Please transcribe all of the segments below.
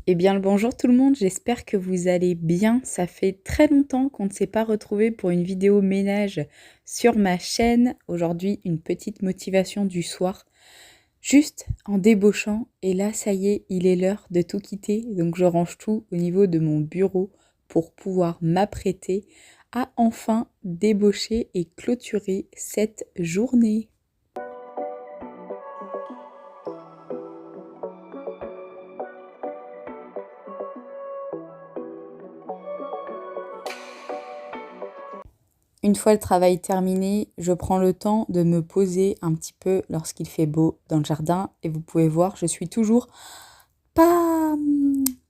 Eh bien le bonjour tout le monde, j'espère que vous allez bien. Ça fait très longtemps qu'on ne s'est pas retrouvés pour une vidéo ménage sur ma chaîne. Aujourd'hui, une petite motivation du soir, juste en débauchant. Et là, ça y est, il est l'heure de tout quitter. Donc je range tout au niveau de mon bureau pour pouvoir m'apprêter à enfin débaucher et clôturer cette journée. Une fois le travail terminé, je prends le temps de me poser un petit peu lorsqu'il fait beau dans le jardin et vous pouvez voir, je suis toujours pas,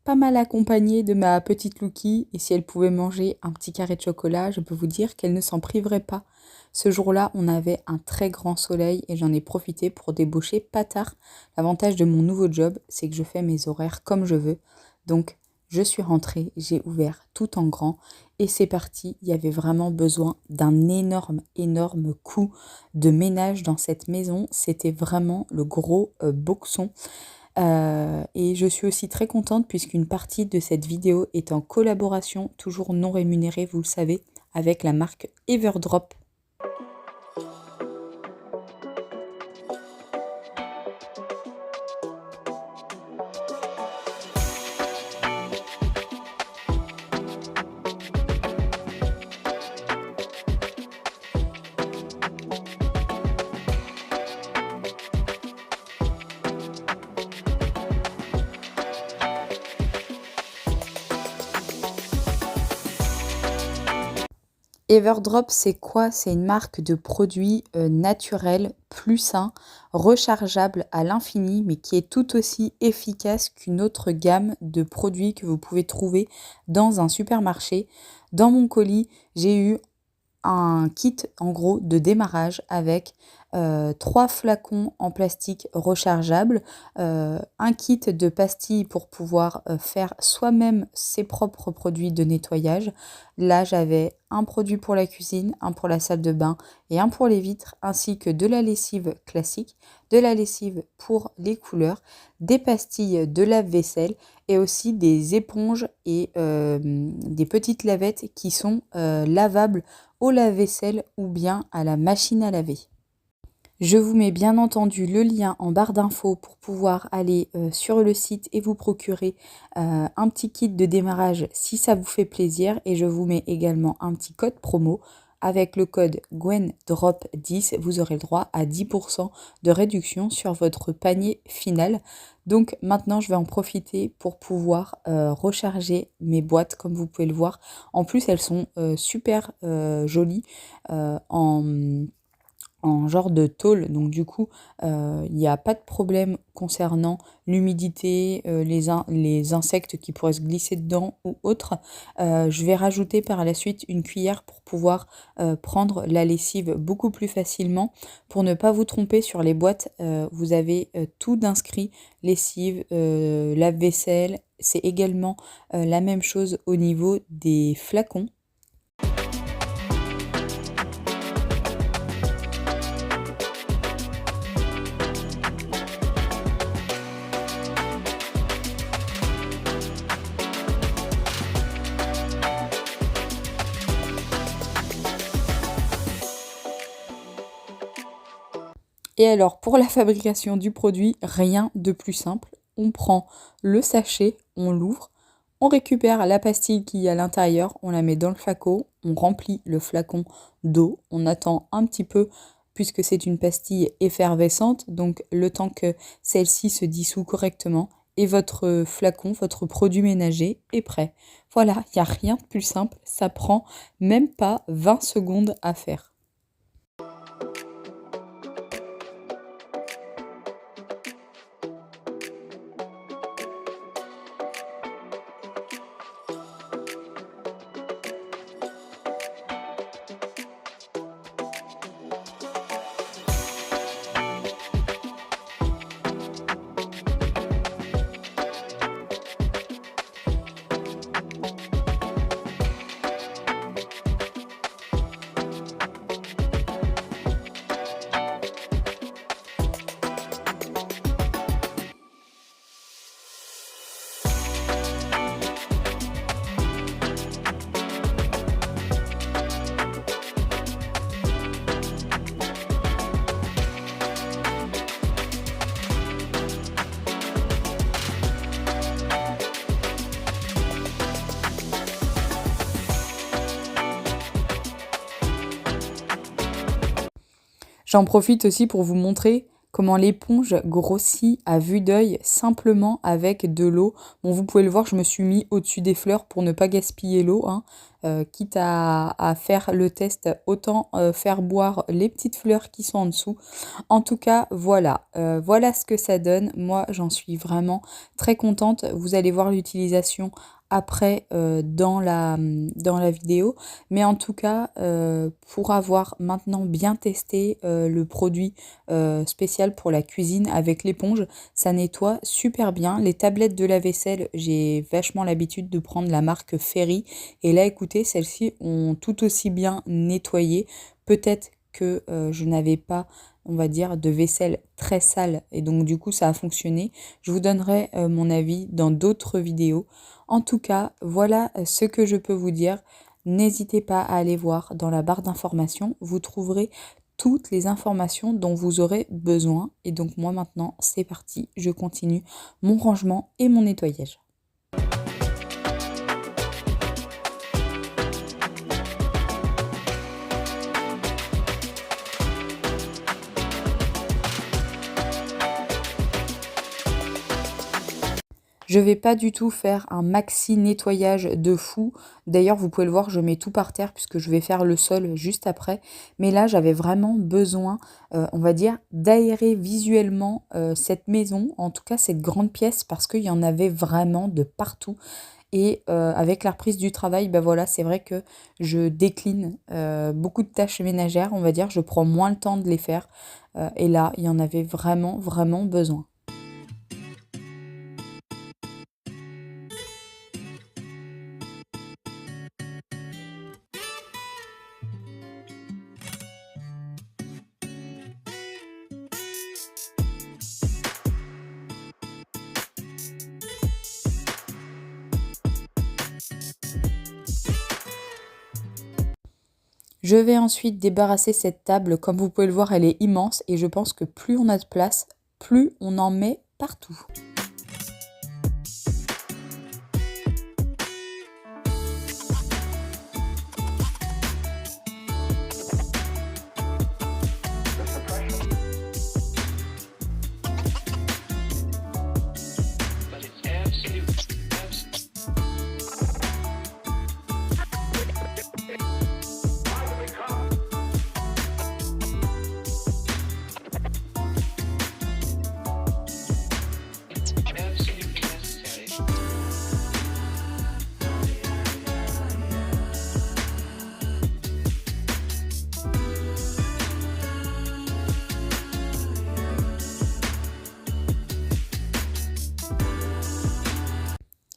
pas mal accompagnée de ma petite Louki et si elle pouvait manger un petit carré de chocolat, je peux vous dire qu'elle ne s'en priverait pas. Ce jour-là, on avait un très grand soleil et j'en ai profité pour débaucher pas tard. L'avantage de mon nouveau job, c'est que je fais mes horaires comme je veux. Donc, je suis rentrée, j'ai ouvert tout en grand et c'est parti. Il y avait vraiment besoin d'un énorme coup de ménage dans cette maison. C'était vraiment le gros boxon. Et je suis aussi très contente puisqu'une partie de cette vidéo est en collaboration, toujours non rémunérée, vous le savez, avec la marque Everdrop. Everdrop, c'est quoi? C'est une marque de produits naturels, plus sains, rechargeables à l'infini, mais qui est tout aussi efficace qu'une autre gamme de produits que vous pouvez trouver dans un supermarché. Dans mon colis, j'ai eu un kit en gros de démarrage avec 3 flacons en plastique rechargeables, un kit de pastilles pour pouvoir faire soi-même ses propres produits de nettoyage. Là, j'avais un produit pour la cuisine, un pour la salle de bain et un pour les vitres, ainsi que de la lessive classique, de la lessive pour les couleurs, des pastilles de lave-vaisselle et aussi des éponges et des petites lavettes qui sont lavables au lave-vaisselle ou bien à la machine à laver. Je vous mets bien entendu le lien en barre d'infos pour pouvoir aller sur le site et vous procurer un petit kit de démarrage si ça vous fait plaisir. Et je vous mets également un petit code promo. Avec le code GwenDrop10, vous aurez le droit à 10% de réduction sur votre panier final. Donc maintenant, je vais en profiter pour pouvoir recharger mes boîtes, comme vous pouvez le voir. En plus, elles sont super jolies en genre de tôle. Donc du coup, il n'y a pas de problème concernant l'humidité, les insectes qui pourraient se glisser dedans ou autre. Je vais rajouter par la suite une cuillère pour pouvoir prendre la lessive beaucoup plus facilement. Pour ne pas vous tromper sur les boîtes, vous avez tout d'inscrit, lessive, lave-vaisselle. C'est également la même chose au niveau des flacons. Et alors, pour la fabrication du produit, rien de plus simple. On prend le sachet, on l'ouvre, on récupère la pastille qui est à l'intérieur, on la met dans le flacon, on remplit le flacon d'eau, on attend un petit peu puisque c'est une pastille effervescente, donc le temps que celle-ci se dissout correctement et votre flacon, votre produit ménager est prêt. Voilà, il n'y a rien de plus simple, ça prend même pas 20 secondes à faire. J'en profite aussi pour vous montrer comment l'éponge grossit à vue d'œil simplement avec de l'eau. Bon, vous pouvez le voir, je me suis mis au-dessus des fleurs pour ne pas gaspiller l'eau, hein. Quitte à faire le test, autant faire boire les petites fleurs qui sont en dessous. En tout cas, voilà, voilà ce que ça donne. Moi, j'en suis vraiment très contente. Vous allez voir l'utilisation après dans la vidéo. Mais en tout cas, pour avoir maintenant bien testé le produit spécial pour la cuisine avec l'éponge, ça nettoie super bien. Les tablettes de la vaisselle, j'ai vachement l'habitude de prendre la marque Ferry. Et là, écoutez, celles-ci ont tout aussi bien nettoyé. Peut-être que je n'avais pas, on va dire, de vaisselle très sale et donc du coup ça a fonctionné. Je vous donnerai mon avis dans d'autres vidéos. En tout cas, voilà ce que je peux vous dire. N'hésitez pas à aller voir dans la barre d'informations. Vous trouverez toutes les informations dont vous aurez besoin. Et donc moi maintenant, c'est parti. Je continue mon rangement et mon nettoyage. Je vais pas du tout faire un maxi nettoyage de fou. D'ailleurs, vous pouvez le voir, je mets tout par terre puisque je vais faire le sol juste après. Mais là, j'avais vraiment besoin, on va dire, d'aérer visuellement cette maison, en tout cas cette grande pièce, parce qu'il y en avait vraiment de partout. Et avec la reprise du travail, ben voilà, c'est vrai que je décline beaucoup de tâches ménagères, on va dire. Je prends moins le temps de les faire. Et là, il y en avait vraiment, vraiment besoin. Je vais ensuite débarrasser cette table. Comme vous pouvez le voir, elle est immense et je pense que plus on a de place, plus on en met partout.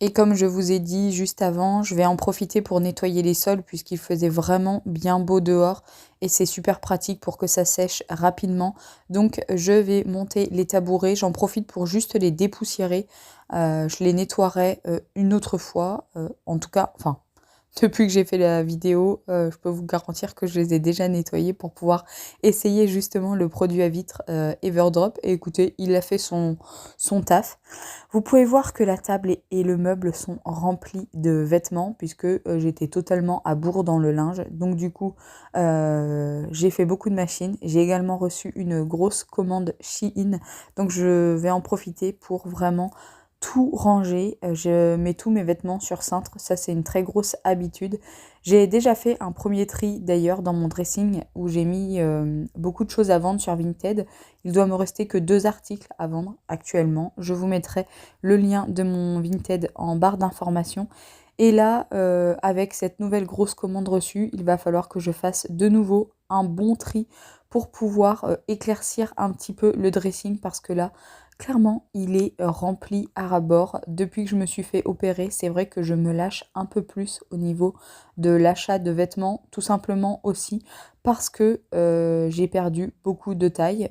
Et comme je vous ai dit juste avant, je vais en profiter pour nettoyer les sols puisqu'il faisait vraiment bien beau dehors et c'est super pratique pour que ça sèche rapidement. Donc je vais monter les tabourets, j'en profite pour juste les dépoussiérer. Je les nettoierai une autre fois, en tout cas, enfin... Depuis que j'ai fait la vidéo, je peux vous garantir que je les ai déjà nettoyés pour pouvoir essayer justement le produit à vitre Everdrop. Et écoutez, il a fait son taf. Vous pouvez voir que la table et le meuble sont remplis de vêtements puisque j'étais totalement à bourre dans le linge. Donc du coup, j'ai fait beaucoup de machines. J'ai également reçu une grosse commande Shein. Donc je vais en profiter pour vraiment tout ranger. Je mets tous mes vêtements sur cintre. Ça, c'est une très grosse habitude. J'ai déjà fait un premier tri d'ailleurs dans mon dressing où j'ai mis beaucoup de choses à vendre sur Vinted. Il doit me rester que 2 articles à vendre actuellement. Je vous mettrai le lien de mon Vinted en barre d'informations. Et là, avec cette nouvelle grosse commande reçue, il va falloir que je fasse de nouveau un bon tri pour pouvoir éclaircir un petit peu le dressing parce que là, clairement, il est rempli à ras-bord. Depuis que je me suis fait opérer, c'est vrai que je me lâche un peu plus au niveau de l'achat de vêtements, tout simplement aussi parce que j'ai perdu beaucoup de taille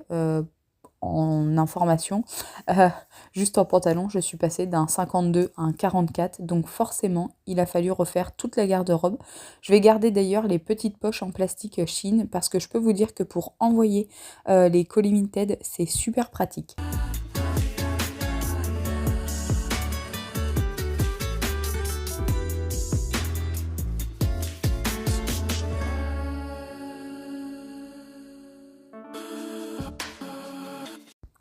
en information. Euh, Juste en pantalon, je suis passée d'un 52 à un 44, donc forcément, il a fallu refaire toute la garde-robe. Je vais garder d'ailleurs les petites poches en plastique Chine parce que je peux vous dire que pour envoyer les colis Vinted, c'est super pratique.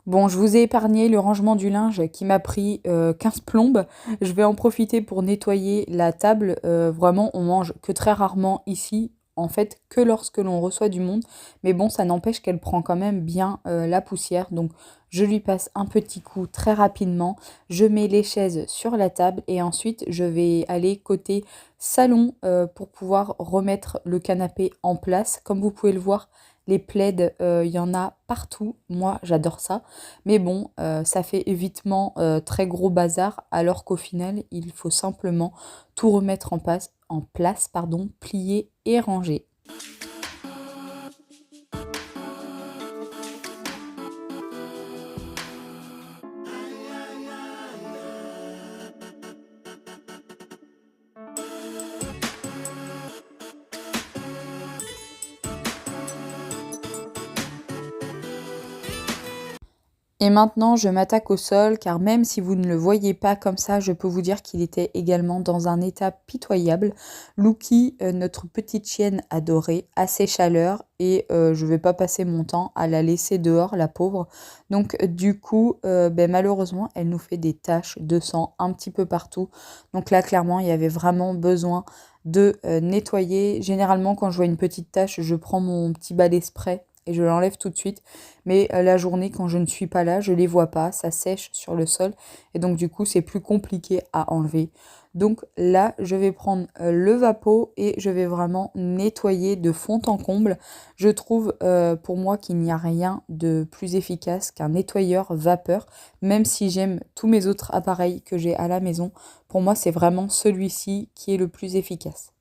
Bon, je vous ai épargné le rangement du linge qui m'a pris 15 plombes. Je vais en profiter pour nettoyer la table. Vraiment, on mange que très rarement ici, en fait, que lorsque l'on reçoit du monde. Mais bon, ça n'empêche qu'elle prend quand même bien la poussière. Donc, je lui passe un petit coup très rapidement. Je mets les chaises sur la table et ensuite, je vais aller côté salon pour pouvoir remettre le canapé en place. Comme vous pouvez le voir, les plaids, il y en a partout. Moi, j'adore ça. Mais bon, ça fait évitement très gros bazar, alors qu'au final, il faut simplement tout remettre en place, pardon, plier et ranger. Et maintenant, je m'attaque au sol, car même si vous ne le voyez pas comme ça, je peux vous dire qu'il était également dans un état pitoyable. Lucky, notre petite chienne adorée, a ses chaleurs et je vais pas passer mon temps à la laisser dehors, la pauvre. Donc du coup, ben, malheureusement, elle nous fait des taches de sang un petit peu partout. Donc là, clairement, il y avait vraiment besoin de nettoyer. Généralement, quand je vois une petite tache, je prends mon petit balai spray et je l'enlève tout de suite. Mais la journée, quand je ne suis pas là, je les vois pas, ça sèche sur le sol et donc du coup, c'est plus compliqué à enlever. Donc là, je vais prendre le Vapo et je vais vraiment nettoyer de fond en comble. Je trouve pour moi qu'il n'y a rien de plus efficace qu'un nettoyeur vapeur, même si j'aime tous mes autres appareils que j'ai à la maison. Pour moi, c'est vraiment celui-ci qui est le plus efficace.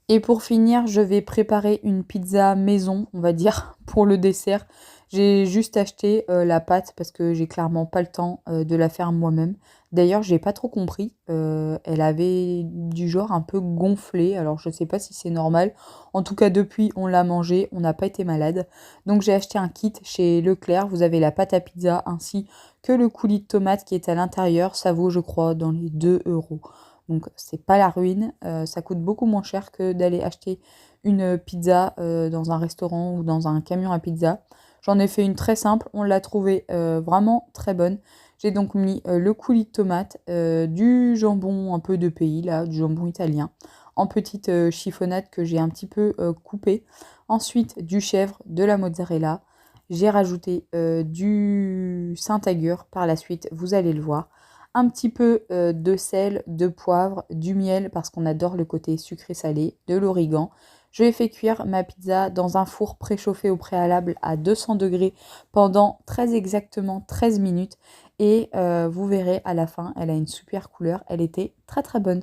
Et pour finir, je vais préparer une pizza maison, on va dire, pour le dessert. J'ai juste acheté la pâte parce que j'ai clairement pas le temps de la faire moi-même. D'ailleurs, j'ai pas trop compris. Elle avait du genre un peu gonflé. Alors, je sais pas si c'est normal. En tout cas, depuis, on l'a mangé. On n'a pas été malade. Donc, j'ai acheté un kit chez Leclerc. Vous avez la pâte à pizza ainsi que le coulis de tomate qui est à l'intérieur. Ça vaut, je crois, dans les 2 euros. Donc c'est pas la ruine, ça coûte beaucoup moins cher que d'aller acheter une pizza dans un restaurant ou dans un camion à pizza. J'en ai fait une très simple, on l'a trouvée vraiment très bonne. J'ai donc mis le coulis de tomate, du jambon un peu de pays, là, du jambon italien, en petite chiffonnade que j'ai un petit peu coupée. Ensuite du chèvre, de la mozzarella. J'ai rajouté du Saint-Agur par la suite, vous allez le voir. un petit peu de sel, de poivre, du miel parce qu'on adore le côté sucré-salé, de l'origan. Je vais faire cuire ma pizza dans un four préchauffé au préalable à 200 degrés pendant très exactement 13 minutes. Et vous verrez à la fin, elle a une super couleur. Elle était très très bonne.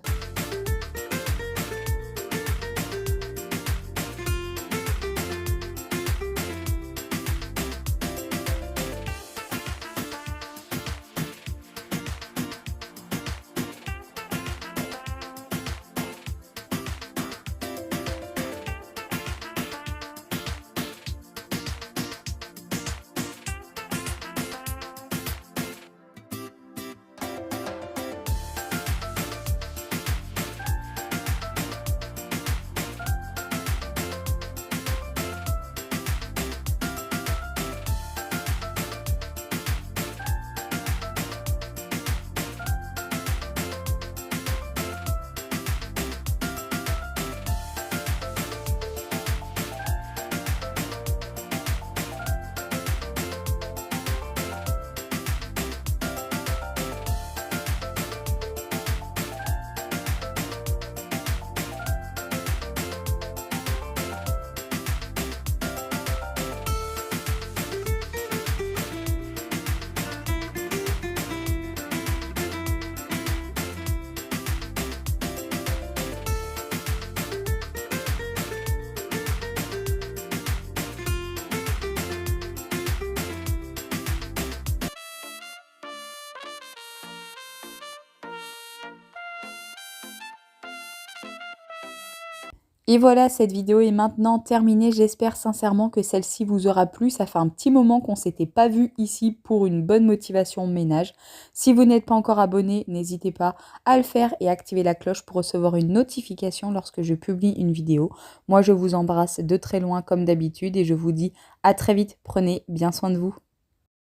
Et voilà, cette vidéo est maintenant terminée. J'espère sincèrement que celle-ci vous aura plu. Ça fait un petit moment qu'on ne s'était pas vu ici pour une bonne motivation ménage. Si vous n'êtes pas encore abonné, n'hésitez pas à le faire et activer la cloche pour recevoir une notification lorsque je publie une vidéo. Moi, je vous embrasse de très loin comme d'habitude et je vous dis à très vite. Prenez bien soin de vous.